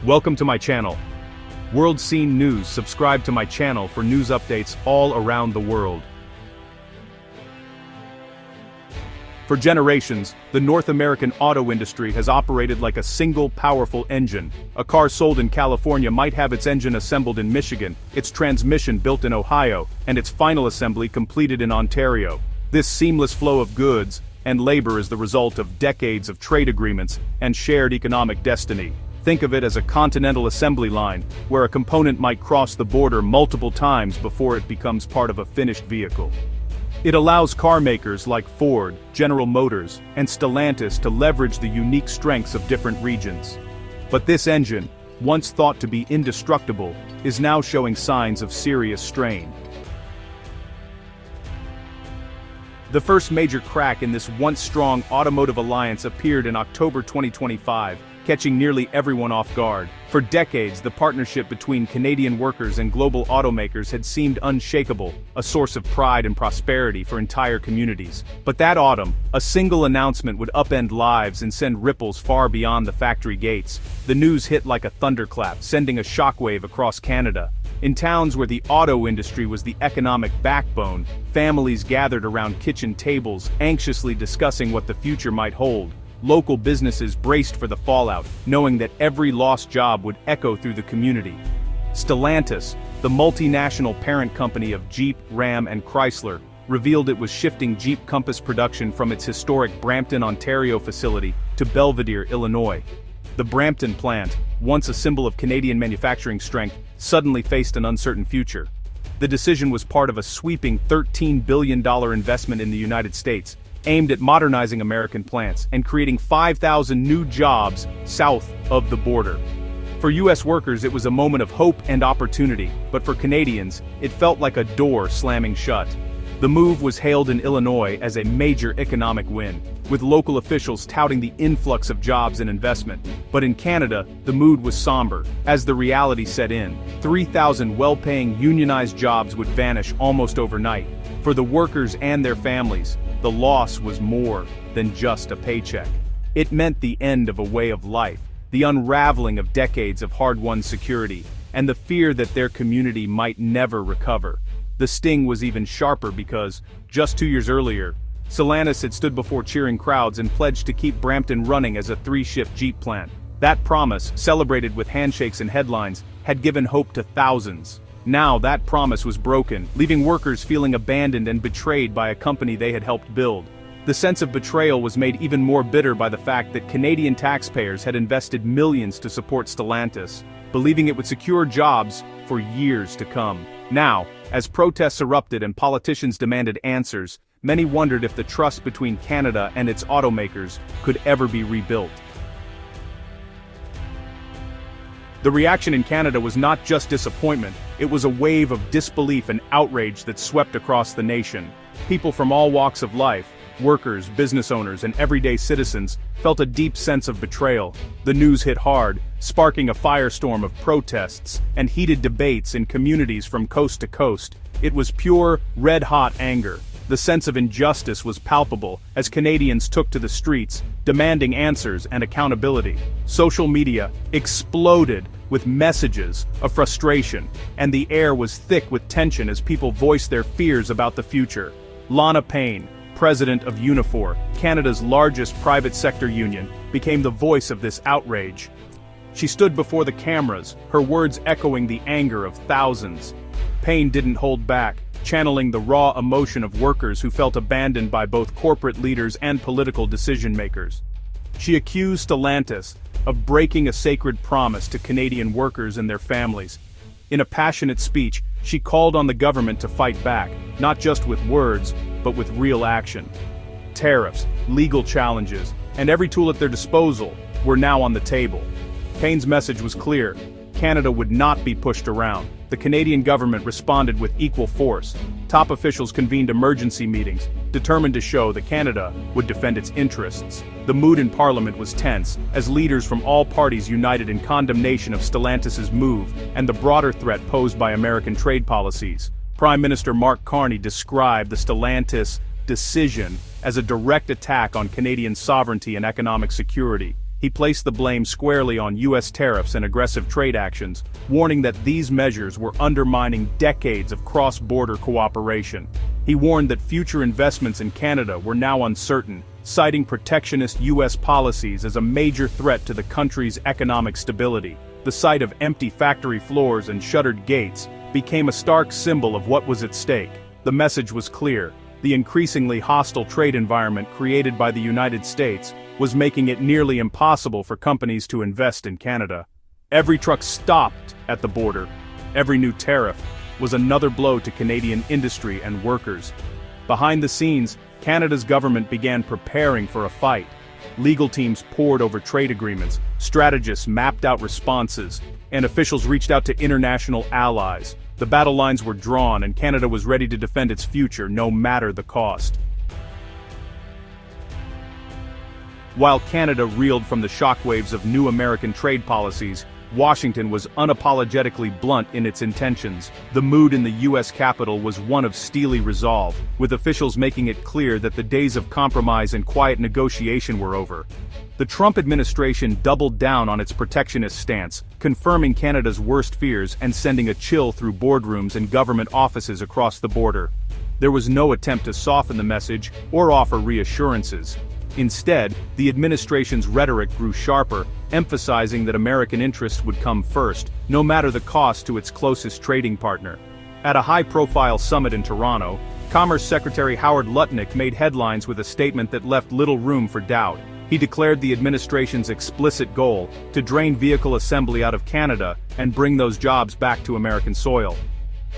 Welcome to my channel. World Scene News. Subscribe to my channel for news updates all around the world. For generations, the North American auto industry has operated like a single powerful engine. A car sold in California might have its engine assembled in Michigan, its transmission built in Ohio, and its final assembly completed in Ontario. This seamless flow of goods and labor is the result of decades of trade agreements and shared economic destiny. Think of it as a continental assembly line, where a component might cross the border multiple times before it becomes part of a finished vehicle. It allows car makers like Ford, General Motors, and Stellantis to leverage the unique strengths of different regions. But this engine, once thought to be indestructible, is now showing signs of serious strain. The first major crack in this once-strong automotive alliance appeared in October 2025, catching nearly everyone off guard. For decades, the partnership between Canadian workers and global automakers had seemed unshakable, a source of pride and prosperity for entire communities. But that autumn, a single announcement would upend lives and send ripples far beyond the factory gates. The news hit like a thunderclap, sending a shockwave across Canada. In towns where the auto industry was the economic backbone, families gathered around kitchen tables, anxiously discussing what the future might hold. Local businesses braced for the fallout, knowing that every lost job would echo through the community. Stellantis, the multinational parent company of Jeep, Ram, and Chrysler, revealed it was shifting Jeep Compass production from its historic Brampton, Ontario facility to Belvidere, Illinois. The Brampton plant, once a symbol of Canadian manufacturing strength, suddenly faced an uncertain future. The decision was part of a sweeping $13 billion investment in the United States, aimed at modernizing American plants and creating 5,000 new jobs south of the border. For U.S. workers, it was a moment of hope and opportunity, but for Canadians, it felt like a door slamming shut. The move was hailed in Illinois as a major economic win, with local officials touting the influx of jobs and investment. But in Canada, the mood was somber. As the reality set in, 3,000 well-paying unionized jobs would vanish almost overnight. For the workers and their families, the loss was more than just a paycheck. It meant the end of a way of life, the unraveling of decades of hard-won security, and the fear that their community might never recover. The sting was even sharper because, just 2 years earlier, Stellantis had stood before cheering crowds and pledged to keep Brampton running as a 3-shift Jeep plant. That promise, celebrated with handshakes and headlines, had given hope to thousands. Now that promise was broken, leaving workers feeling abandoned and betrayed by a company they had helped build. The sense of betrayal was made even more bitter by the fact that Canadian taxpayers had invested millions to support Stellantis, believing it would secure jobs for years to come. Now, as protests erupted and politicians demanded answers, many wondered if the trust between Canada and its automakers could ever be rebuilt. The reaction in Canada was not just disappointment, it was a wave of disbelief and outrage that swept across the nation. People from all walks of life, workers, business owners, and everyday citizens, felt a deep sense of betrayal. The news hit hard, sparking a firestorm of protests and heated debates in communities from coast to coast. It was pure, red-hot anger. The sense of injustice was palpable as Canadians took to the streets, demanding answers and accountability. Social media exploded with messages of frustration, and the air was thick with tension as people voiced their fears about the future. Lana Payne, president of Unifor, Canada's largest private sector union, became the voice of this outrage. She stood before the cameras, her words echoing the anger of thousands. Payne didn't hold back, channeling the raw emotion of workers who felt abandoned by both corporate leaders and political decision-makers. She accused Stellantis of breaking a sacred promise to Canadian workers and their families. In a passionate speech, she called on the government to fight back, not just with words, but with real action. Tariffs, legal challenges, and every tool at their disposal were now on the table. Payne's message was clear: Canada would not be pushed around. The Canadian government responded with equal force. Top officials convened emergency meetings, determined to show that Canada would defend its interests. The mood in Parliament was tense, as leaders from all parties united in condemnation of Stellantis' move and the broader threat posed by American trade policies. Prime Minister Mark Carney described the Stellantis decision as a direct attack on Canadian sovereignty and economic security. He He placed the blame squarely on U.S. tariffs and aggressive trade actions, warning that these measures were undermining decades of cross-border cooperation. He warned that future investments in Canada were now uncertain, citing protectionist U.S. policies as a major threat to the country's economic stability. The sight of empty factory floors and shuttered gates became a stark symbol of what was at stake. The message was clear: the increasingly hostile trade environment created by the United States was making it nearly impossible for companies to invest in Canada. Every truck stopped at the border. Every new tariff was another blow to Canadian industry and workers. Behind the scenes, Canada's government began preparing for a fight. Legal teams pored over trade agreements, strategists mapped out responses, and officials reached out to international allies. The battle lines were drawn, and Canada was ready to defend its future, no matter the cost. While Canada reeled from the shockwaves of new American trade policies, Washington was unapologetically blunt in its intentions. The mood in the U.S. Capitol was one of steely resolve, with officials making it clear that the days of compromise and quiet negotiation were over. The Trump administration doubled down on its protectionist stance, confirming Canada's worst fears and sending a chill through boardrooms and government offices across the border. There was no attempt to soften the message or offer reassurances. Instead, the administration's rhetoric grew sharper, emphasizing that American interests would come first, no matter the cost to its closest trading partner. At a high-profile summit in Toronto, Commerce Secretary Howard Lutnick made headlines with a statement that left little room for doubt. He declared the administration's explicit goal to drain vehicle assembly out of Canada and bring those jobs back to American soil.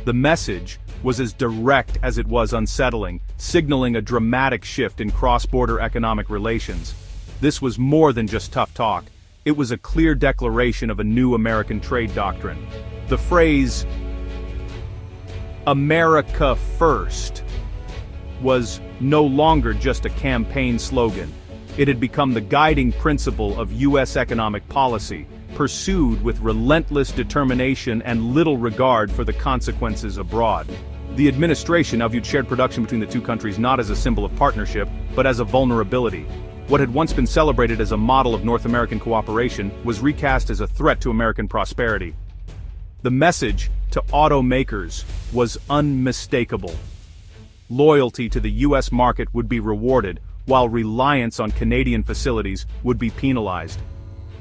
The message was as direct as it was unsettling, signaling a dramatic shift in cross-border economic relations. This was more than just tough talk. It was a clear declaration of a new American trade doctrine. The phrase, "America First," was no longer just a campaign slogan. It had become the guiding principle of U.S. economic policy, pursued with relentless determination and little regard for the consequences abroad. The administration now viewed shared production between the two countries not as a symbol of partnership, but as a vulnerability. What had once been celebrated as a model of North American cooperation was recast as a threat to American prosperity. The message to automakers was unmistakable. Loyalty to the U.S. market would be rewarded, while reliance on Canadian facilities would be penalized.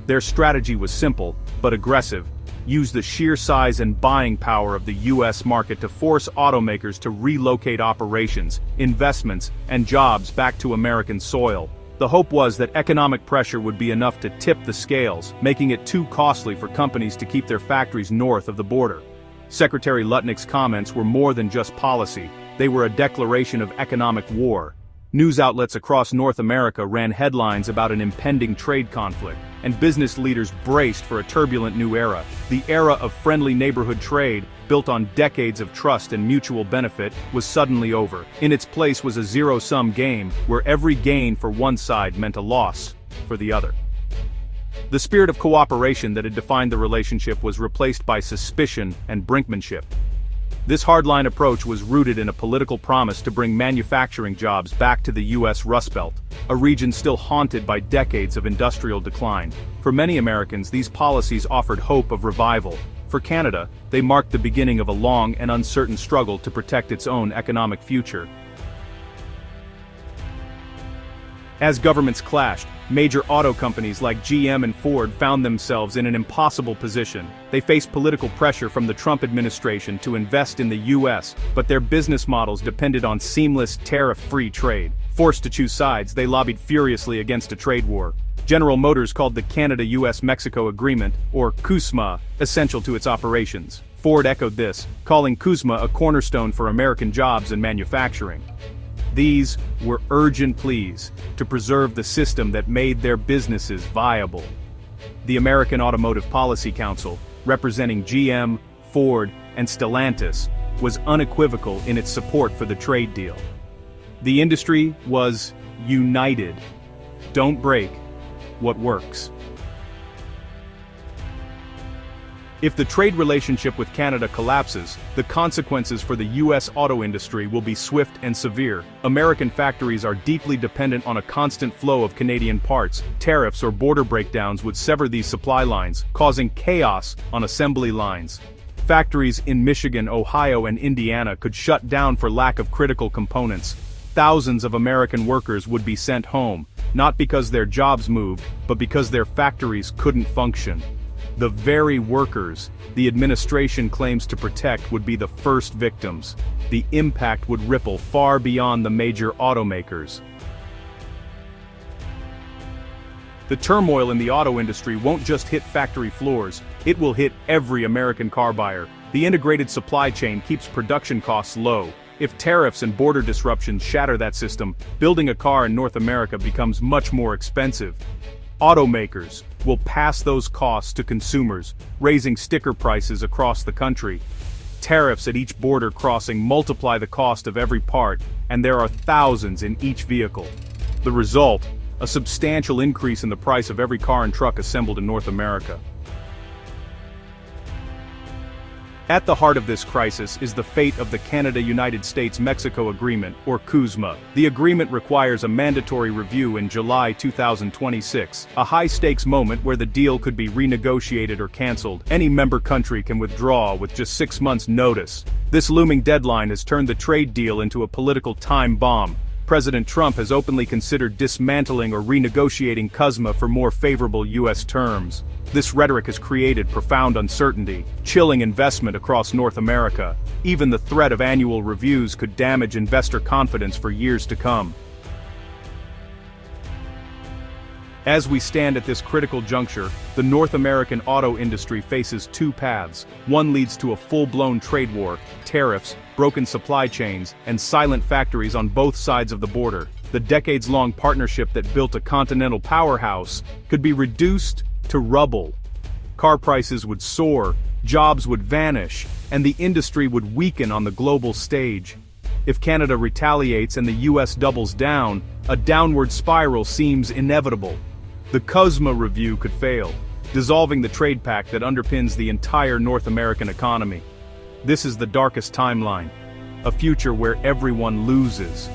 Their strategy was simple, but aggressive: use the sheer size and buying power of the U.S. market to force automakers to relocate operations, investments, and jobs back to American soil. The hope was that economic pressure would be enough to tip the scales, making it too costly for companies to keep their factories north of the border. Secretary Lutnick's comments were more than just policy. They were a declaration of economic war. News outlets across North America ran headlines about an impending trade conflict, and business leaders braced for a turbulent new era. The era of friendly neighborhood trade, built on decades of trust and mutual benefit, was suddenly over. In its place was a zero-sum game, where every gain for one side meant a loss for the other. The spirit of cooperation that had defined the relationship was replaced by suspicion and brinkmanship. This hardline approach was rooted in a political promise to bring manufacturing jobs back to the U.S. Rust Belt, a region still haunted by decades of industrial decline. For many Americans, these policies offered hope of revival. For Canada, they marked the beginning of a long and uncertain struggle to protect its own economic future. As governments clashed, major auto companies like GM and Ford found themselves in an impossible position. They faced political pressure from the Trump administration to invest in the U.S., but their business models depended on seamless, tariff-free trade. Forced to choose sides, they lobbied furiously against a trade war. General Motors called the Canada-US-Mexico Agreement, or CUSMA, essential to its operations. Ford echoed this, calling CUSMA a cornerstone for American jobs and manufacturing. These were urgent pleas to preserve the system that made their businesses viable. The American Automotive Policy Council, representing GM, Ford, and Stellantis, was unequivocal in its support for the trade deal. The industry was united. Don't break what works. If the trade relationship with Canada collapses, the consequences for the U.S. auto industry will be swift and severe. American factories are deeply dependent on a constant flow of Canadian parts. Tariffs or border breakdowns would sever these supply lines, causing chaos on assembly lines. Factories in Michigan, Ohio, and Indiana could shut down for lack of critical components. Thousands of American workers would be sent home, not because their jobs moved, but because their factories couldn't function. The very workers the administration claims to protect would be the first victims. The impact would ripple far beyond the major automakers. The turmoil in the auto industry won't just hit factory floors, it will hit every American car buyer. The integrated supply chain keeps production costs low. If tariffs and border disruptions shatter that system, building a car in North America becomes much more expensive. Automakers will pass those costs to consumers, raising sticker prices across the country. Tariffs at each border crossing multiply the cost of every part, and there are thousands in each vehicle. The result? A substantial increase in the price of every car and truck assembled in North America. At the heart of this crisis is the fate of the Canada-United States-Mexico Agreement, or CUSMA. The agreement requires a mandatory review in July 2026, a high-stakes moment where the deal could be renegotiated or cancelled. Any member country can withdraw with just 6 months' notice. This looming deadline has turned the trade deal into a political time bomb. President Trump has openly considered dismantling or renegotiating CUSMA for more favorable U.S. terms. This rhetoric has created profound uncertainty, chilling investment across North America. Even the threat of annual reviews could damage investor confidence for years to come. As we stand at this critical juncture, the North American auto industry faces two paths. One leads to a full-blown trade war, tariffs, broken supply chains, and silent factories on both sides of the border. The decades-long partnership that built a continental powerhouse could be reduced to rubble. Car prices would soar, jobs would vanish, and the industry would weaken on the global stage. If Canada retaliates and the US doubles down, a downward spiral seems inevitable. The CUSMA review could fail, dissolving the trade pact that underpins the entire North American economy. This is the darkest timeline, a future where everyone loses.